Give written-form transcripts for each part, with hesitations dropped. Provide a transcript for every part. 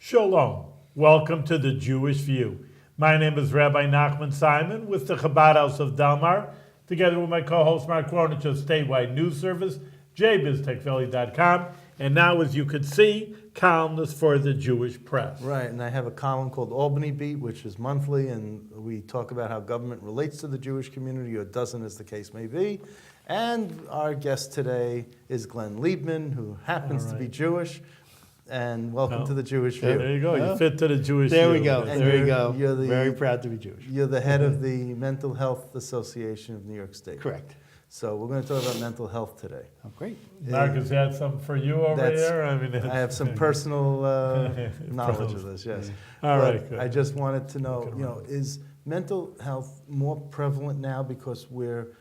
Shalom. Welcome to the Jewish View. My name is Rabbi Nachman Simon with the Chabad House of Delmar, together with my co-host Mark Kronich of Statewide News Service, jbiztechvalley.com, and now, as you can see, columnist for the Jewish Press. Right, and I have a column called Albany Beat, which is monthly, and we talk about how government relates to the Jewish community, or doesn't, as the case may be. And our guest today is Glenn Liebman, who happens to be Jewish. And welcome to the Jewish View. There you go. You fit to the Jewish There View. we go. And There we go. you're Very proud to be Jewish. You're the head of the Mental Health Association of New York State. Correct. So we're going to talk about mental health today. Oh, great. Mark, has had something for you over there? I have some personal knowledge of this, yes. All But right, good. I just wanted to know, is mental health more prevalent now because we're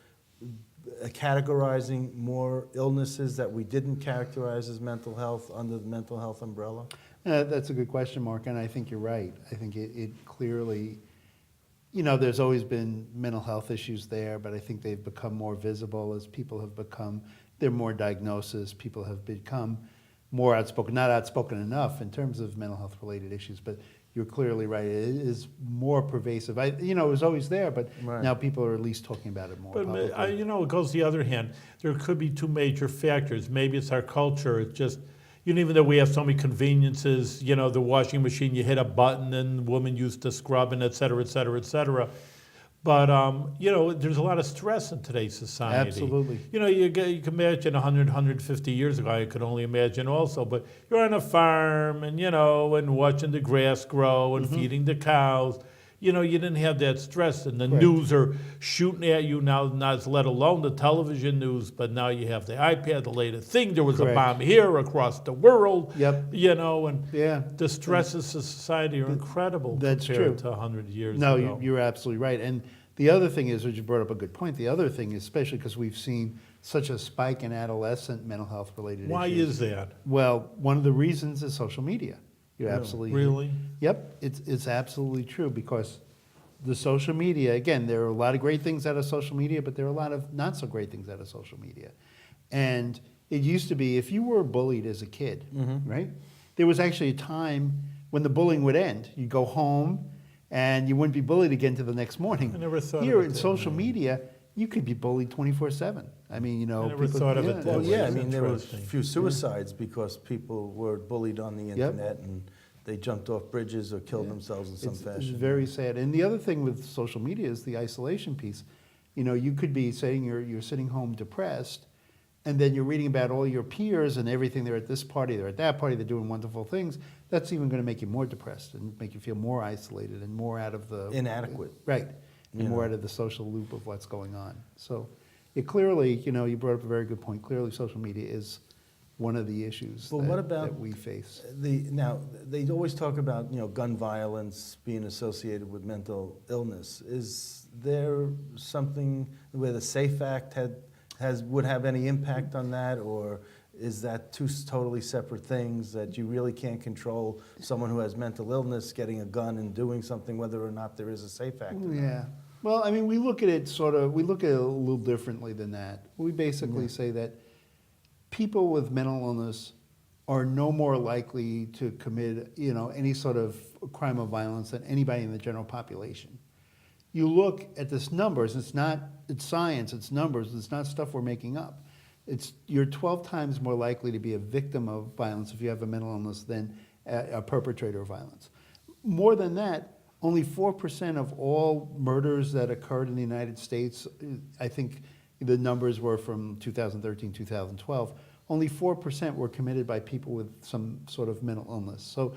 categorizing more illnesses that we didn't characterize as mental health under the mental health umbrella? That's a good question, Mark, and I think you're right. I think it clearly, there's always been mental health issues there, but I think they've become more visible as people have become, there are more diagnoses, people have become more outspoken, not outspoken enough in terms of mental health related issues, but you're clearly right. It is more pervasive. It was always there, but now people are at least talking about it more publicly. But, it goes the other hand. There could be two major factors. Maybe it's our culture. It's just, even though we have so many conveniences, the washing machine, you hit a button and women used to scrub and et cetera, et cetera, et cetera. But, there's a lot of stress in today's society. Absolutely. You can imagine 100, 150 years ago, I could only imagine also, but you're on a farm and, and watching the grass grow and feeding the cows. You didn't have that stress, and the news are shooting at you now, not let alone the television news, but now you have the iPad, the latest thing. There was a bomb here across the world. Yep. And the stresses of society are incredible That's compared true. to 100 years No, ago. you're absolutely right. And the other thing is, which you brought up a good point, the other thing is, especially because we've seen such a spike in adolescent mental health related Why issues. is that? Well, one of the reasons is social media. You're absolutely Really? Yep, it's absolutely true, because the social media, again, there are a lot of great things out of social media, but there are a lot of not so great things out of social media. And it used to be, if you were bullied as a kid, right, there was actually a time when the bullying would end. You'd go home and you wouldn't be bullied again till the next morning. I never thought Here of it in that social way. media, you could be bullied 24/7. I mean, I never thought of it that Well, way. yeah, It's there were a interesting. few suicides because people were bullied on the Yep. internet and they jumped off bridges or killed themselves in some It's fashion. very sad. And the other thing with social media is the isolation piece. You could be saying you're sitting home depressed, and then you're reading about all your peers and everything. They're at this party, they're at that party, they're doing wonderful things. That's even going to make you more depressed and make you feel more isolated and more out of the... Inadequate. Right. And You more know. out of the social loop of what's going on. So it clearly, you brought up a very good point. Clearly social media is one of the issues But that, what about that we face. Now, they always talk about gun violence being associated with mental illness. Is there something where the SAFE Act would have any impact on that, or is that two totally separate things that you really can't control someone who has mental illness getting a gun and doing something, whether or not there is a SAFE Act? or not? Yeah. Well, I mean, we look at it a little differently than that. We basically say that people with mental illness are no more likely to commit, any sort of crime of violence than anybody in the general population. You look at this numbers, it's science, it's numbers, it's not stuff we're making up. You're 12 times more likely to be a victim of violence if you have a mental illness than a perpetrator of violence. More than that, only 4% of all murders that occurred in the United States, I think the numbers were from 2013, 2012, only 4% were committed by people with some sort of mental illness. So,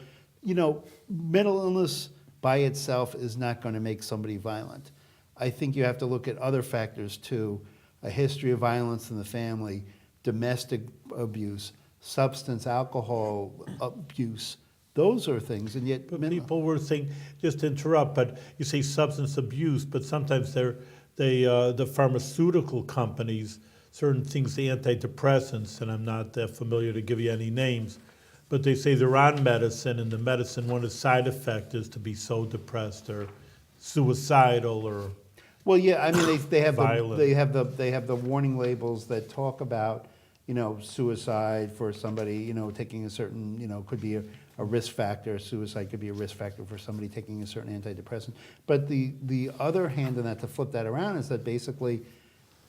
mental illness by itself is not going to make somebody violent. I think you have to look at other factors too: a history of violence in the family, domestic abuse, substance, alcohol abuse. Those are things, and yet But people were saying, just to interrupt, but you say substance abuse, but sometimes the pharmaceutical companies, certain things, the antidepressants, and I'm not that familiar to give you any names, but they say they're on medicine, and the medicine, one of the side effects is to be so depressed or suicidal or Well, yeah, I mean they have violent. they have the warning labels that talk about suicide for somebody taking a certain could be a a risk factor. Suicide could be a risk factor for somebody taking a certain antidepressant. But the other hand in that, to flip that around, is that basically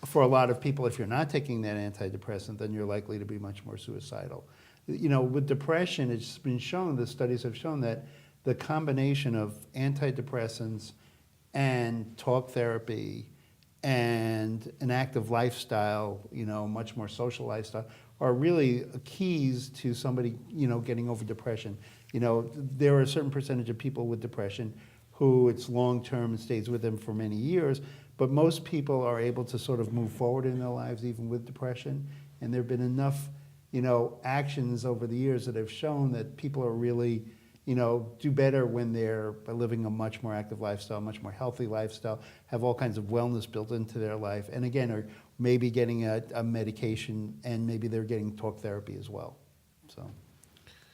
for a lot of people, if you're not taking that antidepressant, then you're likely to be much more suicidal. With depression, it's been shown, the studies have shown that the combination of antidepressants and talk therapy and an active lifestyle, much more social lifestyle, are really keys to somebody, getting over depression. There are a certain percentage of people with depression who it's long-term and stays with them for many years, but most people are able to sort of move forward in their lives even with depression. And there have been enough, actions over the years that have shown that people are really, do better when they're living a much more active lifestyle, much more healthy lifestyle, have all kinds of wellness built into their life, and again, are maybe getting a medication, and maybe they're getting talk therapy as well. So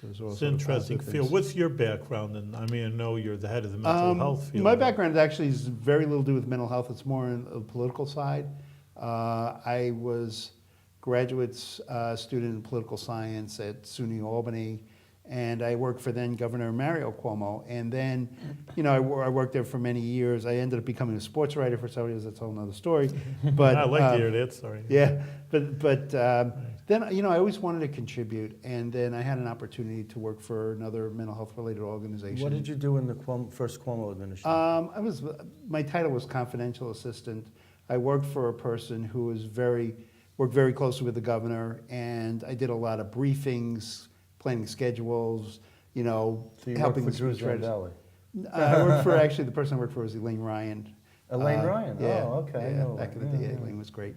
those are all It's sort an of interesting positive field. things. What's your background? And I know you're the head of the mental health field. My background actually is very little to do with mental health. It's more on the political side. I was graduate student in political science at SUNY Albany, and I worked for then Governor Mario Cuomo. And then, I worked there for many years. I ended up becoming a sports writer for several years. That's a whole nother story. But I like to hear that story. yeah, but then, I always wanted to contribute, and then I had an opportunity to work for another mental health-related organization. What did you do in the first Cuomo administration? My title was confidential assistant. I worked for a person who worked very closely with the governor, and I did a lot of briefings, planning schedules, So you helping worked the for Drew speech writers. Zandelli. I worked for, actually, the person I worked for was Elaine Ryan. Elaine Ryan? Yeah, Oh, okay. I Yeah, know back in the Elaine. day, Yeah, Elaine was great.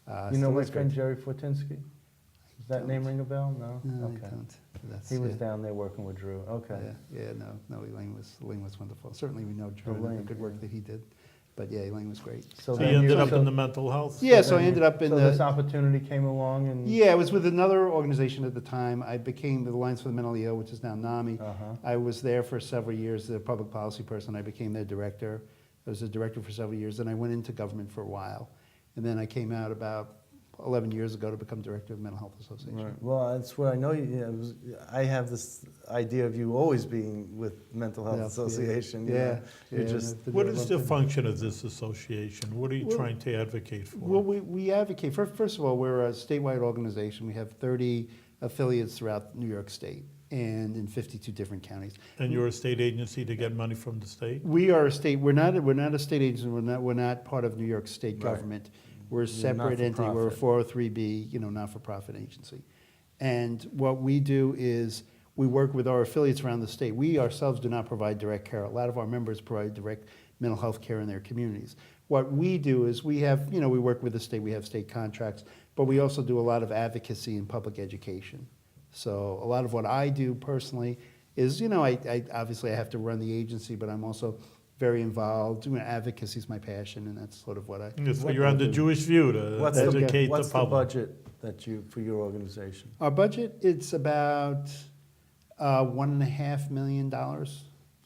You know Still my is friend great. Jerry Fortinsky? Does that name ring a bell? No? No, Okay. I don't. That's, He was yeah. down there working with Drew. Okay. No, Elaine was wonderful. Certainly we know Drew and the Elaine, good work yeah. that he did. But yeah, Elaine was great. So then you ended you- up so- in the mental health? Yeah, so I then- ended up in so the. this opportunity came along and. Yeah, it was with another organization at the time. I became the Alliance for the Mentally Ill, which is now NAMI. Uh-huh. I was there for several years, the public policy person. I became their director. I was a director for several years. Then I went into government for a while. And then I came out about 11 years ago to become director of the Mental Health Association. Right. Well, that's where I know you. I have this idea of you always being with Mental Health Yeah, Association. you Yeah. know. You're yeah, just. no, What I is love the it. function of this association? What are you Well- trying to advocate for? Well, we advocate. First of all, we're a statewide organization. We have 30 affiliates throughout New York State and in 52 different counties. And you're a state agency to get money from the state? We are a state. We're not a state agency. We're not part of New York State Right. government. We're a You're separate entity. We're a not-for-profit. 403B, not-for-profit agency. And what we do is we work with our affiliates around the state. We ourselves do not provide direct care. A lot of our members provide direct mental health care in their communities. What we do is we have, we work with the state. We have state contracts, but we also do a lot of advocacy and public education. So a lot of what I do personally is, I obviously I have to run the agency, but I'm also very involved. Advocacy is my passion, and that's sort of what I. So What- you're on the Jewish View to What's educate What's the the public. budget that for your organization? Our budget, it's about $1.5 million.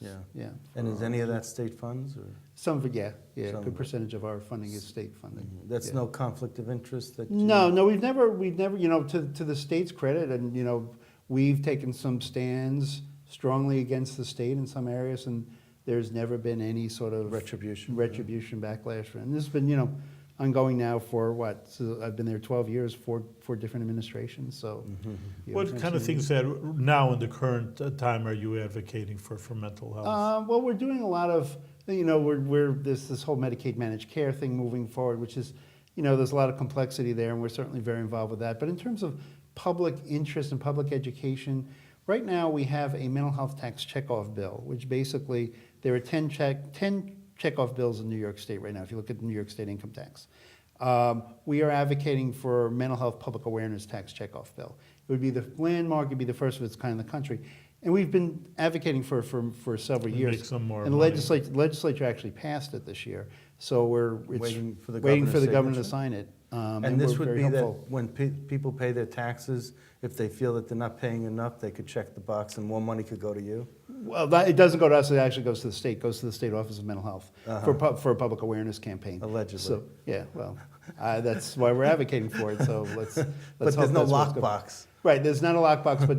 Yeah. Yeah. And is any of that state funds or? Some of it, yeah. Some A of good it. percentage of our funding is state funding. That's Yeah. no conflict of interest that you? No, we've never, to the state's credit, and, we've taken some stands strongly against the state in some areas, and there's never been any sort of Retribution. backlash. And this has been, ongoing now for what? So I've been there 12 years, four different administrations, so. Mm-hmm. What kind of things that now in the current time are you advocating for mental health? Well, we're doing a lot of, we're this whole Medicaid managed care thing moving forward, which is, there's a lot of complexity there, and we're certainly very involved with that. But in terms of public interest and public education, right now we have a mental health tax checkoff bill, which basically there are 10 checkoff bills in New York State right now, if you look at the New York State income tax. We are advocating for mental health public awareness tax checkoff bill. It would be the landmark, it'd be the first of its kind in the country. And we've been advocating for several To years. make some more and the money. legislature actually passed it this year. So it's Waiting for the waiting for the governor's governor to signature? sign it. And this we're would very be that hopeful. when people pay their taxes, if they feel that they're not paying enough, they could check the box and more money could go to you? Well, it doesn't go to us, it actually goes to the state, goes to the State Office of Mental Health for a public awareness campaign. Allegedly. So, yeah, well, that's why we're advocating for it, so let's But hope there's no that's what's going- lockbox. Right, there's not a lockbox, but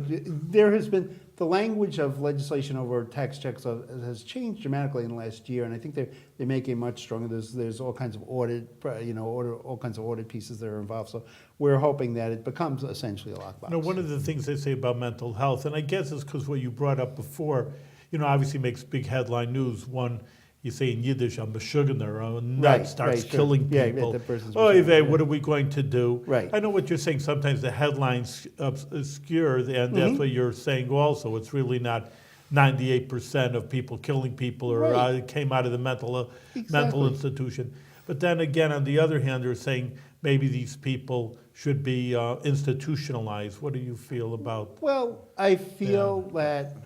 there has been, the language of legislation over tax checks has changed dramatically in the last year, and I think they're making it much stronger. There's all kinds of all kinds of audit pieces that are involved. So we're hoping that it becomes essentially a lockbox. One of the things they say about mental health, and I guess it's because what you brought up before, obviously makes big headline news. One, you say in Yiddish, I'm beshugener, a nut starts sure. killing Yeah, people. that person's Oh, beshugener, Yvette, what are we going to do? Right. I know what you're saying. Sometimes the headlines obscure, and that's what you're saying also. It's really not 98% of people killing people or Right. came out of the mental Exactly. institution. But then again, on the other hand, they're saying maybe these people should be institutionalized. What do you feel about? Well, I feel that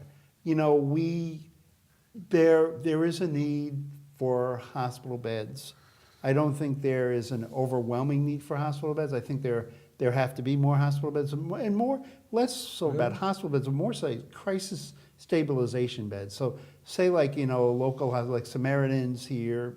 there is a need for hospital beds. I don't think there is an overwhelming need for hospital beds. I think there have to be more hospital beds and less so about hospital beds, but more say crisis stabilization beds. So say like local like Samaritans here,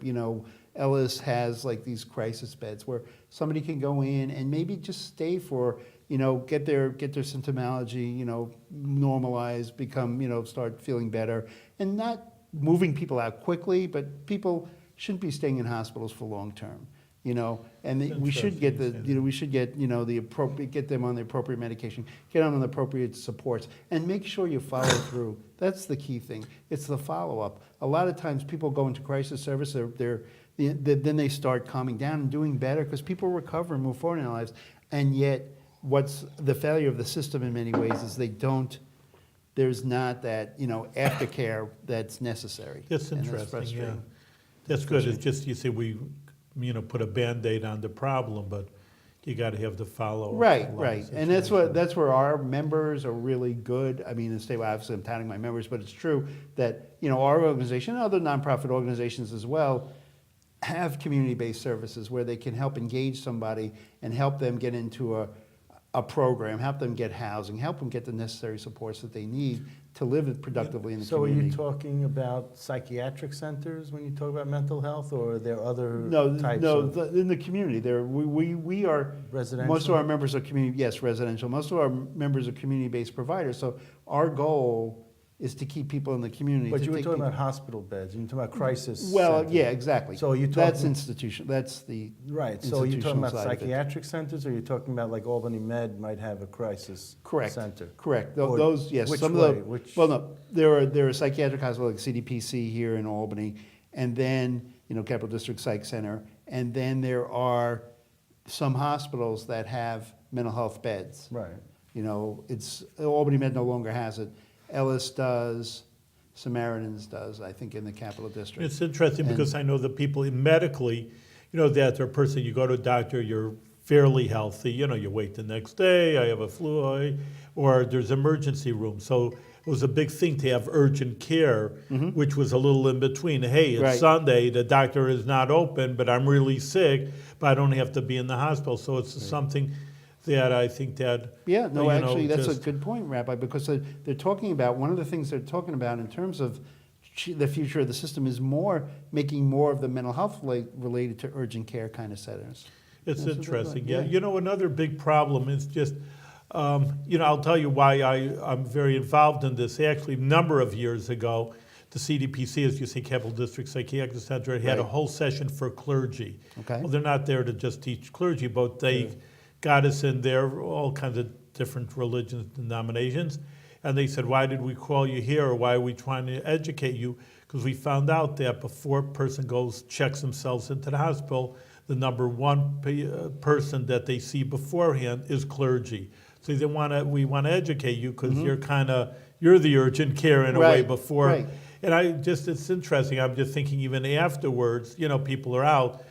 Ellis has like these crisis beds where somebody can go in and maybe just stay for get their symptomology normalized, become start feeling better, and not moving people out quickly, but people shouldn't be staying in hospitals for long term. We should get we should get the appropriate, get them on the appropriate medication, get them on the appropriate supports, and make sure you follow through. That's the key thing. It's the follow up. A lot of times people go into crisis service, then they start calming down and doing better because people recover and move forward in their lives. And yet, what's the failure of the system in many ways is there's not that aftercare that's necessary. That's And interesting, yeah. frustrating. That's good. It's just, you say we, put a Band-Aid on the problem, but you got to have the follow-up. Right, a lot right, of and that's where our members are really good. I mean, obviously I'm touting my members, but it's true that our organization and other nonprofit organizations as well have community-based services where they can help engage somebody and help them get into a program, help them get housing, help them get the necessary supports that they need to live productively in the So are community. you talking about psychiatric centers when you talk about mental health, or are there other No, types no, of in the community, we are, residential? most of our members are community, yes, residential. Most of our members are community-based providers. So our goal is to keep people in the community. But to you were take talking people- about hospital beds, and you're talking about crisis Well, centers. yeah, exactly. So you're That's talking- institution, that's the Right, so you're talking institutional about side of it. psychiatric centers, or you're talking about like Albany Med might have a crisis Correct. center? Correct. Or Those, yes. which Some way? of the, Which- well, no, there are psychiatric hospitals like CDPC here in Albany, and then, Capital District Psych Center, and then there are some hospitals that have mental health beds. Right. Albany Med no longer has it. Ellis does, Samaritans does, I think, in the Capital District. It's interesting And- because I know the people medically, that they're a person, you go to a doctor, you're fairly healthy, you wait the next day, I have a flu, or there's emergency room. So it was a big thing to have urgent care, which was a little in between. Hey, it's Right. Sunday, the doctor is not open, but I'm really sick, but I don't have to be in the hospital. So it's something that I think that, Yeah, no, actually, that's just- a good point, Rabbi, because they're talking about, one of the things they're talking about in terms of the future of the system is making more of the mental health related to urgent care kind of settings. It's That's what they're interesting, doing, yeah. Another big problem is just, I'll tell you why I'm very involved in this. Actually, a number of years ago, the CDPC, as you say, Capital District Psychiatric Center, it had a Right. whole session for clergy. Okay. Well, they're not there to just teach clergy, but they got us in there, all kinds of different religions, denominations. And they said, why did we call you here, or why are we trying to educate you? Because we found out that before a person checks themselves into the hospital, the number one person that they see beforehand is clergy. So we want to educate you because you're the urgent care in a way Right, before. right. And it's interesting. I'm just thinking even afterwards, people are out.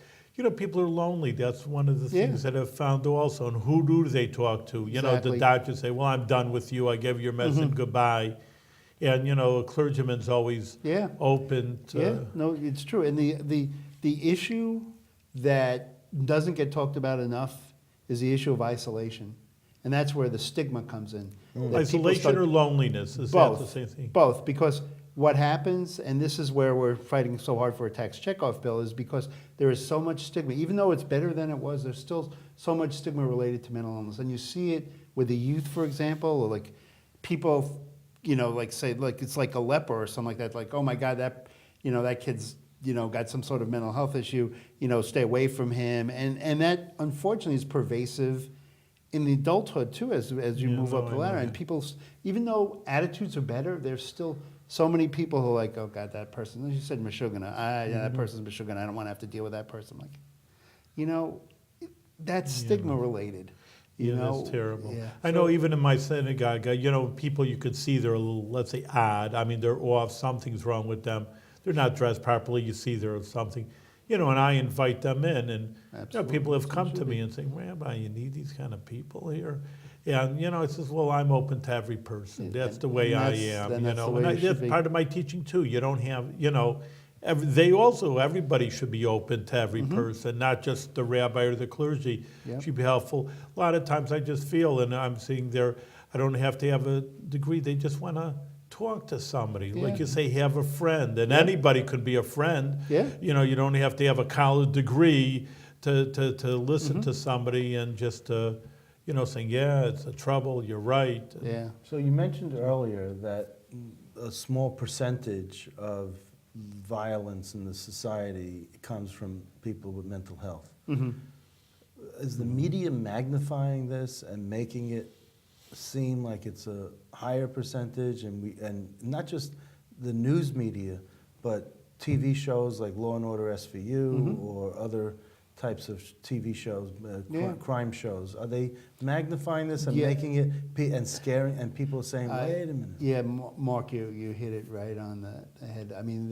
People are lonely. That's one of the things that I've found also. And who do they talk to? The Exactly. doctors say, well, I'm done with you. I gave you your medicine, goodbye. And, a clergyman's always Yeah. open to... Yeah, no, it's true. And the issue that doesn't get talked about enough is the issue of isolation. And that's where the stigma comes in. That people Isolation start- or loneliness? Is Both. that the same thing? Both, because what happens, and this is where we're fighting so hard for a tax checkoff bill, is because there is so much stigma. Even though it's better than it was, there's still so much stigma related to mental illness. And you see it with the youth, for example, or like people, like say, like it's like a leper or something like that. Like, oh my God, that, that kid's, got some sort of mental health issue, stay away from him. And that unfortunately is pervasive in the adulthood too, as you Yeah, move no, up I the know ladder. And that. people, even though attitudes are better, there's still so many people who are like, oh God, that person, as you said, Meshuggah, yeah, that person's Meshuggah, I don't want to have to deal with that person. Like, that's stigma related. That's terrible. Yeah. I know even in my synagogue, people you could see they're a little, let's say, odd. I mean, they're off, something's wrong with them. They're not dressed properly, you see there's something. And I invite them in, and Absolutely. people have That's come what it to should me be. and say, Rabbi, you need these kind of people here. And, I says, well, I'm open to every person. That's And- the way and I that's- am, then that's the way And it should that's be. part of my teaching, too. You don't have, everybody should be open to every person, not just the rabbi or the clergy. Yep. Should be helpful. A lot of times I just feel, and I'm seeing there, I don't have to have a degree. They just want to talk to somebody. Like Yeah. you say, have a friend, and anybody could be a friend. Yeah. You don't have to have a college degree to listen to somebody and just saying, yeah, it's a trouble. You're right. Yeah. So you mentioned earlier that a small percentage of violence in the society comes from people with mental health. Mm-hmm. Is the media magnifying this and making it seem like it's a higher percentage, and not just the news media, but TV shows like Law and Order SVU or other types of TV shows, Yeah. crime shows? Are they magnifying this and Yeah. making it and scaring, and people are saying, wait a minute? Yeah, Mark, you hit it right on the head. I mean,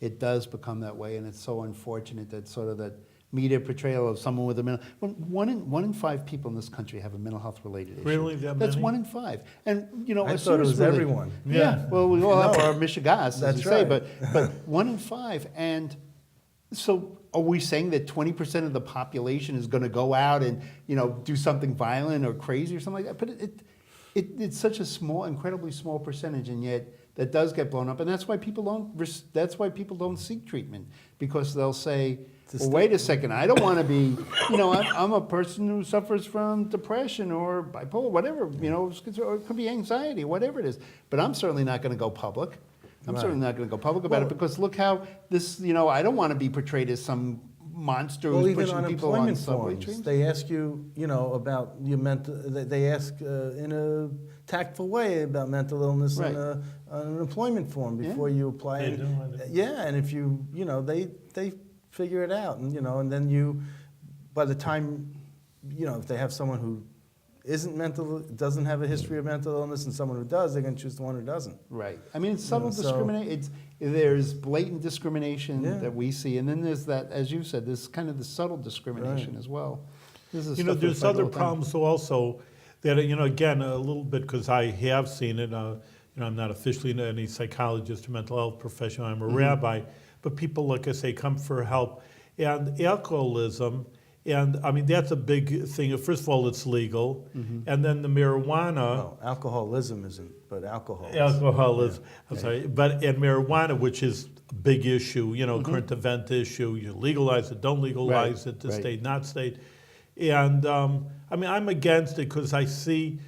it does become that way, and it's so unfortunate that sort of that media portrayal of someone with a mental. One in 5 people in this country have a mental health related issue. Really, that That's many? 1 in 5, and I a thought it was serious everyone. Yeah. Well, we all have our Michigas, as That's you say, right. but 1 in 5, and so. Are we saying that 20% of the population is going to go out and do something violent or crazy or something like that? But it's such a small, incredibly small percentage, and yet that does get blown up, and that's why people don't seek treatment, because they'll say, well, wait a second, I don't want to be, I'm a person who suffers from depression or bipolar, whatever, or it could be anxiety, whatever it is, but I'm certainly not going to go public. I'm Right. certainly not going to go public about it, because look how this, I don't want to be portrayed as some monster Well, who's even pushing on people on employment subway forms, trains. they ask you, about your mental. They ask in a tactful way about mental illness Right. on an employment form before you apply. They And- do, I know. Yeah, and if they figure it out, and then by the time, if they have someone who doesn't have a history of mental illness, and someone who does, they're going to choose the one who doesn't. Right. I mean, it's subtle so- discrimination. There's blatant discrimination Yeah. that we see, and then there's that, as you said, there's kind of the subtle discrimination Right. as well. This is stuff we There's fight all other the time. problems also that, again, a little bit, because I have seen it. I'm not officially any psychologist or mental health professional. I'm a rabbi, but people, like I say, come for help. And alcoholism, and I mean, that's a big thing. First of all, it's legal. And then the marijuana. Well, alcoholism isn't, but alcohol. Alcohol is, I'm sorry, and marijuana, which is a big issue, current event issue. You legalize it, don't legalize it, to right. state, not state. And I mean, I'm against it because I see,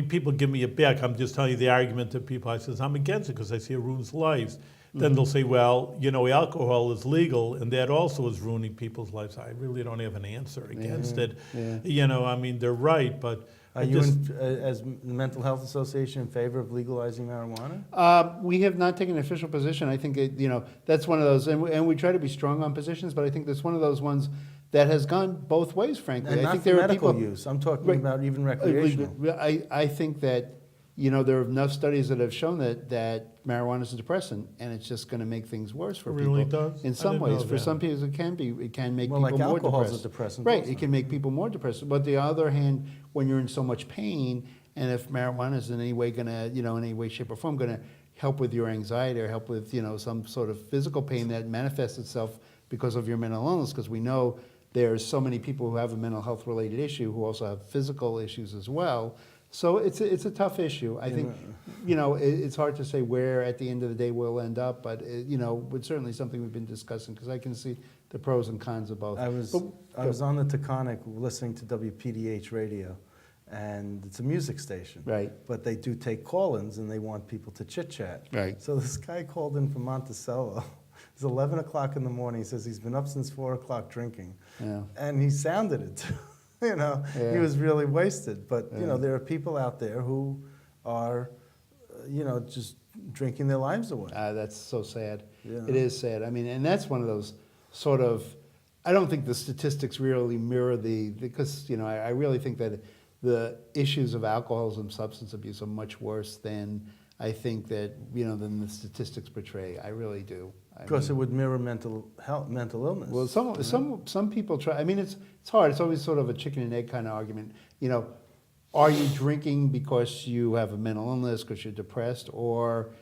people give me it back. I'm just telling you the argument that people, I says, I'm against it because I see it ruins lives. Then they'll say, well, alcohol is legal, and that also is ruining people's lives. I really don't have an answer against it. Yeah. They're right, but Are I you, just- as the Mental Health Association, in favor of legalizing marijuana? We have not taken an official position. I think that's one of those, and we try to be strong on positions, but I think that's one of those ones that has gone both ways, frankly. And I not think for there are medical people, use. I'm talking Right. about even recreational. I think that there are enough studies that have shown that marijuana is a depressant, and it's just going to make things worse for It people. really does? In I some didn't ways, know for that. some people, it can make Well, people like more alcohol's a depressed. depressant Right, also. it can make people more depressed. But the other hand, when you're in so much pain, and if marijuana is in any way going to, in any way, shape, or form, going to help with your anxiety or help with, some sort of physical pain that manifests itself because of your mental illness, because we know there's so many people who have a mental health related issue who also have physical issues as well. So it's a tough issue. I think, it's hard to say where at the end of the day we'll end up, but it's certainly something we've been discussing, because I can see the pros and cons of both. I was But- on the Taconic listening to WPDH radio, and it's a music station. Right. But they do take call-ins, and they want people to chit-chat. Right. So this guy called in from Monticello. It's 11 o'clock in the morning. He says he's been up since 4 o'clock drinking. Yeah. And he sounded it, too. You know, Yeah. he was really wasted. But, you know, Yeah. there are people out there who are, you know, just drinking their lives away. That's so sad. Yeah. It is sad. I mean, and that's one of those sort of, I don't think the statistics really mirror because, you know, I really think that the issues of alcoholism, substance abuse are much worse than I think that, you know, than the statistics portray. I really do. Because it would mirror mental health, mental illness. Well, some people try. I mean, it's hard. It's always sort of a chicken and egg kind of argument. You know, are you drinking because you have a mental illness, because you're depressed, or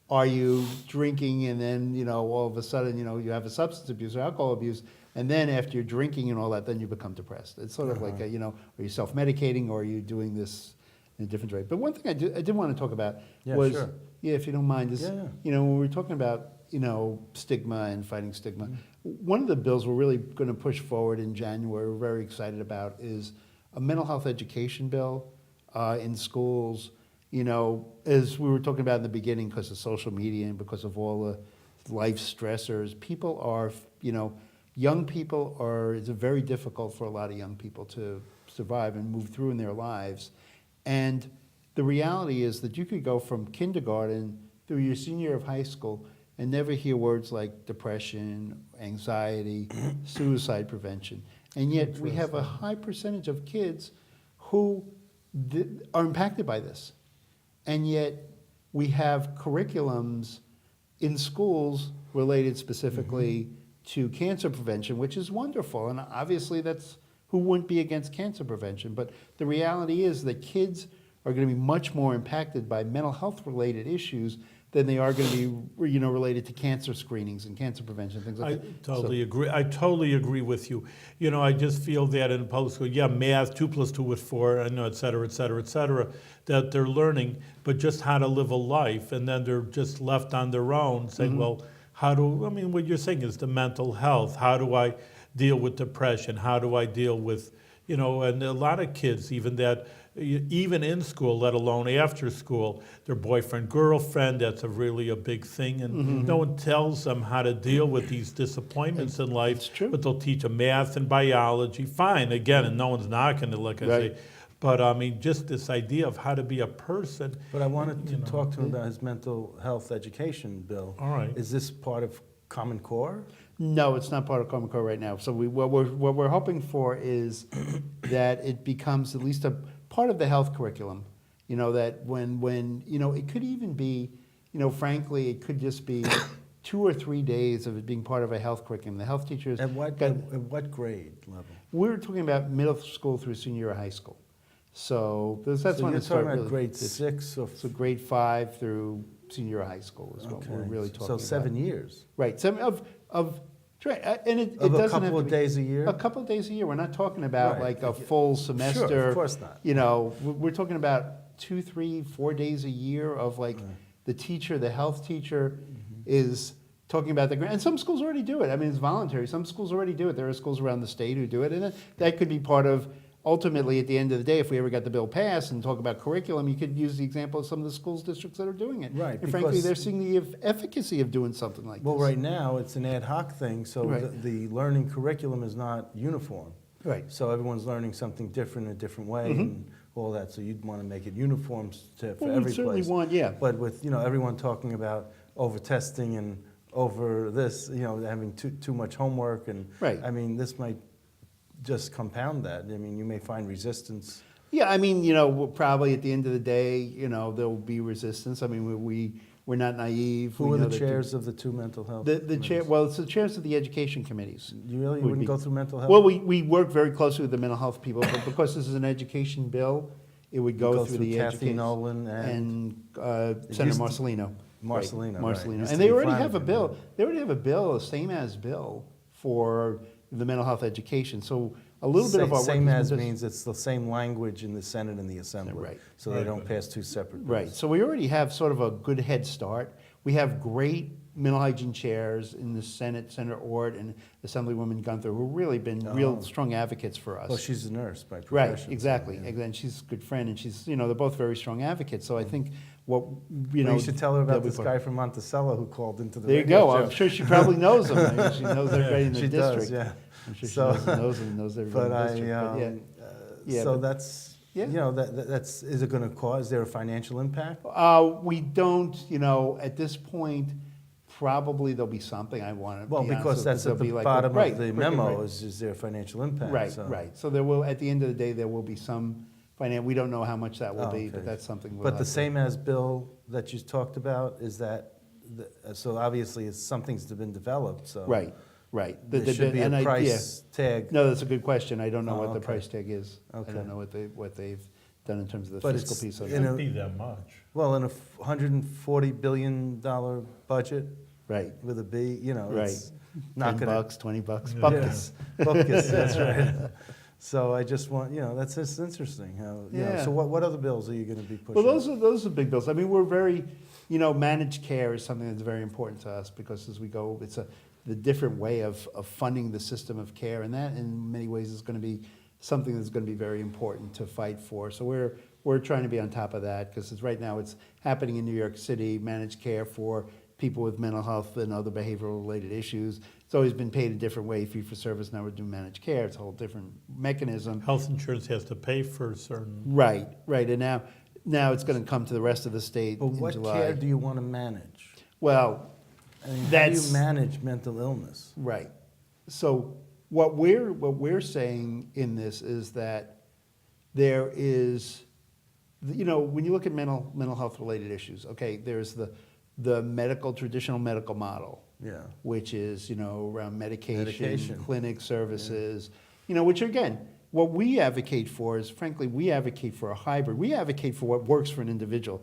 are you drinking and then, you know, all of a sudden, you know, you have a substance abuse or alcohol abuse, and then after you're drinking and all that, then you become depressed. It's sort of like, you know, are you self-medicating, or are you doing this in a different way? But one thing I did want to talk about was, sure. if you don't mind, is, Yeah. you know, when we're talking about, you know, stigma and fighting stigma, one of the bills we're really going to push forward in January, we're very excited about, is a mental health education bill in schools. You know, as we were talking about in the beginning, because of social media and because of all the life stressors, people are, you know, young people are, it's very difficult for a lot of young people to survive and move through in their lives. And the reality is that you could go from kindergarten through your senior year of high school and never hear words like depression, anxiety, suicide prevention. And yet we have a high percentage of kids who are impacted by this. And yet we have curriculums in schools related specifically to cancer prevention, which is wonderful. And obviously that's, who wouldn't be against cancer prevention? But the reality is that kids are going to be much more impacted by mental health related issues than they are going to be, you know, related to cancer screenings and cancer prevention, things like that. I totally agree. I totally agree with you. You know, I just feel that in public school, yeah, math, 2 + 2 = 4, and et cetera, et cetera, et cetera, that they're learning, but just how to live a life, and then they're just left on their own saying, well, how do, I mean, what you're saying is the mental health. How do I deal with depression? How do I deal with, you know, and a lot of kids, even that, even in school, let alone after school, their boyfriend, girlfriend, that's really a big thing. And no one tells them how to deal with these disappointments in life. It's true. But they'll teach them math and biology. Fine, again, and no one's knocking it, like I Right. say. But I mean, just this idea of how to be a person. But I wanted to You know. talk to him about his mental health education bill. All right. Is this part of Common Core? No, it's not part of Common Core right now. So what we're hoping for is that it becomes at least a part of the health curriculum. You know, that when you know, it could even be, you know, frankly, it could just be 2 or 3 days of it being part of a health curriculum. The health teachers. At what grade level? We're talking about middle school through senior year of high school. So that's So when you're it started. talking about Really, grade 6 or so grade 5 through senior year of high school is what we're really talking about. So 7 years. Right. Seven and it Of a doesn't couple have to of be, days a year? A couple of days a year. We're not talking about Right. like a full semester. Sure, of course not. You know, we're talking about 2, 3, 4 days a year of like the teacher, the health teacher is talking about and some schools already do it. I mean, it's voluntary. Some schools already do it. There are schools around the state who do it, and that could be part of. Ultimately, at the end of the day, if we ever got the bill passed and talk about curriculum, you could use the example of some of the schools districts that are doing it. Right, And frankly, because- they're seeing the efficacy of doing something like Well, this. right now, it's an ad hoc thing, so Right. the learning curriculum is not uniform. Right. So everyone's learning something different in a different way and all that, so you'd want to make it uniform for Well, every we certainly place. want, yeah. But with, you know, everyone talking about over-testing and over this, you know, having too much homework and, Right. I mean, this might just compound that. I mean, you may find resistance. Yeah, I mean, you know, probably at the end of the day, you know, there will be resistance. I mean, we're not naive. Who We are know the that chairs of the two mental health The chair, committees? well, it's the chairs of the education committees. You really would wouldn't be- go through mental health? Well, we work very closely with the mental health people, but because this is an education bill, it would go through the Kathy education. Nolan and Senator used to- Marcelino. Marcelino, Right, right. Marcelino. Used And to they be already have a Flanagan, bill. yeah. They already have a bill, a same as bill for the mental health education. So a little bit of our work Same has as been means it's the same language in the Senate and the Assembly. Right. So they Right. don't pass two separate bills. Right. So we already have sort of a good head start. We have great mental hygiene chairs in the Senate, Senator Ort and Assemblywoman Gunther, who've really been real strong advocates for us. Well, she's a nurse by Right, profession. exactly. So, yeah. And she's a good friend, and she's, they're both very strong advocates. So I think what, Well, you should tell her about they'll this be- guy from Monticello who called into the There you radio go. show. I'm sure she probably knows him. I mean, she knows everybody in the She district. does, yeah. I'm sure she So- knows him, knows everybody But in the district. Yeah, so but- that's, Yeah. that's, is it going to cause, is there a financial impact? We don't, at this point, probably there'll be something. I want to. Well, be honest because with- that's there'll at the be like bottom right, of the right, memo right. is there a financial impact? Right, So- right. So there will, at the end of the day, there will be some we don't know how much that will Oh, be, okay. but that's something we'll But the have to- same as bill that you talked about, is that, so obviously it's, something's been developed, so. Right, right. There should be a and price tag. No, that's a good question. I don't know Oh, what the okay. price tag is. I Okay. don't know what they've done in terms of the But fiscal it's piece of in it. a- Shouldn't be that much. Well, in a $140 billion budget Right, with a B, it's not $10, gonna. $20, Yeah. buckets. Bupkis, that's right. So I just want, that's just interesting how, Yeah. so what other bills are you gonna be pushing? Well, those are big bills. I mean, we're very, managed care is something that's very important to us because as we go, it's the different way of funding the system of care, and that in many ways is going to be something that's going to be very important to fight for. So we're trying to be on top of that because right now it's happening in New York City, managed care for people with mental health and other behavioral related issues. It's always been paid a different way, fee for service. Now we're doing managed care. It's a whole different mechanism. Health insurance has to pay for certain. Right, right. And now it's going to come to the rest of the state But in what July. care do you wanna manage? Well, I mean, how do That's- you manage mental illness? right. So what we're saying in this is that there is, when you look at mental health related issues, okay, there's the traditional medical model, Yeah. which is, around Medication. clinic services, which again, what we advocate for is, frankly, we advocate for a hybrid. We advocate for what works for an individual.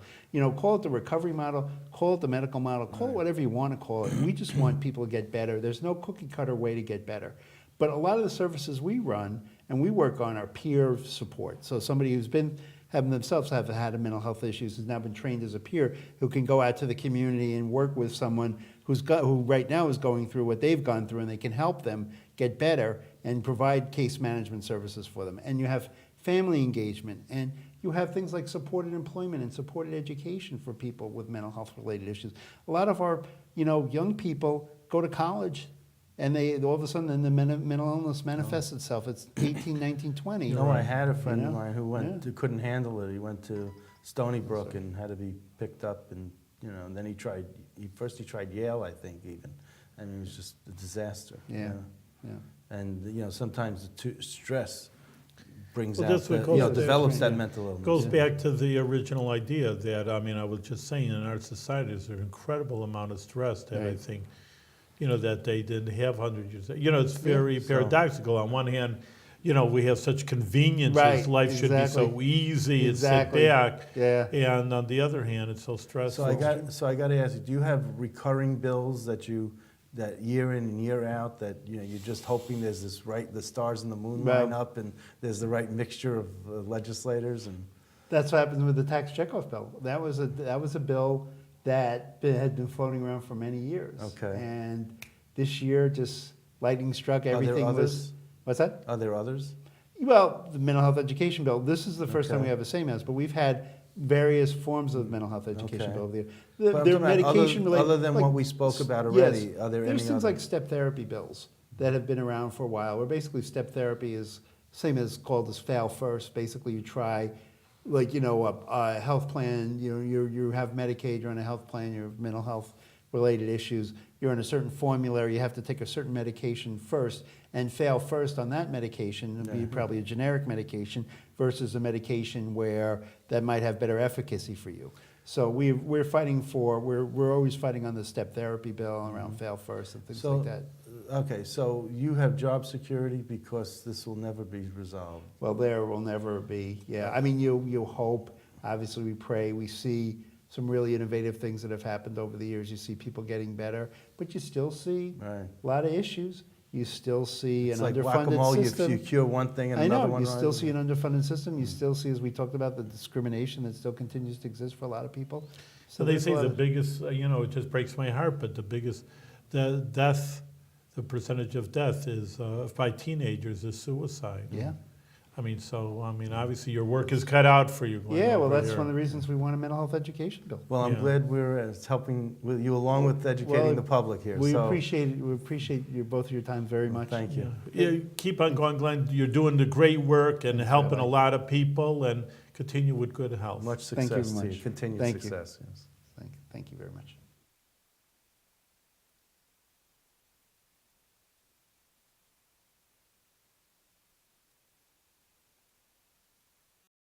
Call it the recovery model, call it the medical model, call it whatever you want to call it. We just want people to get better. There's no cookie cutter way to get better. But a lot of the services we run and we work on are peer support. So somebody who's have had a mental health issues has now been trained as a peer who can go out to the community and work with someone who right now is going through what they've gone through, and they can help them get better and provide case management services for them. And you have family engagement, and you have things like supported employment and supported education for people with mental health related issues. A lot of our young people go to college and they all of a sudden the mental illness manifests itself. It's 18, 19, 20. I had a friend of You know? mine who couldn't handle it. He went to Stony Brook and had to be picked up, and and then he tried Yale, I think, even. I mean, it was just a disaster. Yeah, yeah. And sometimes the stress brings Well, out, that's what that, goes back- develops that yeah. mental illness. Goes back to the original idea that, I was just saying, in our society, there's an incredible amount of stress that I Right. think, that they didn't have 100 years. It's very so- paradoxical. On one hand, we have such conveniences. Right, Life should be so exactly. easy Exactly. and sit back. Yeah. And on the other hand, it's so stressful. So I got to ask you, do you have recurring bills that year in and year out that you're just hoping there's the stars and the moon Well- line up and there's the right mixture of legislators and That's what happened with the tax checkoff bill. That was a bill that had been floating around for many years. Okay. And this year, just lightning struck. Everything there was. others? What's that? Are there others? Well, the mental health education bill. This is the first time Okay. we have the same as, but we've had various forms of mental health education Okay. bill over the years. But I'm They're talking about medication related. other than like- what we spoke about yes. already, are there There's any things other? like step therapy bills that have been around for a while, where basically step therapy is same as called as fail first. Basically, you try, a health plan. You have Medicaid. You're on a health plan. You have mental health related issues. You're on a certain formulary. You have to take a certain medication first and fail first on that medication. It'd be probably a generic medication versus a medication where that might have better efficacy for you. So we're fighting we're always fighting on the step therapy bill around fail first and things like that. Okay, so you have job security because this will never be resolved. Well, there will never be. Yeah, I mean, you hope. Obviously, we pray. We see some really innovative things that have happened over the years. You see people getting better, but you still see Right. a lot of issues. You still see It's an like underfunded whack-a-mole, system. you cure one thing and I another know. one. You still rises. see an underfunded system. You still see, as we talked about, the discrimination that still continues to exist for a lot of people. So they there's a say lot the of- biggest, it just breaks my heart, but the percentage of death is by teenagers is suicide. Yeah. Obviously your work is cut out for you. going Yeah, well, over that's here. one of the reasons we want a mental health education bill. Well, I'm Yeah. glad we're helping with you along with educating Well, the public here. We so, appreciate it. We appreciate both of your time very much. thank you. Yeah, keep on going, Glenn. You're doing the great work and helping a lot of people, and continue with good health. Much Thank you success very to you. much. Continued Thank you. success. Yes. Thank you very much.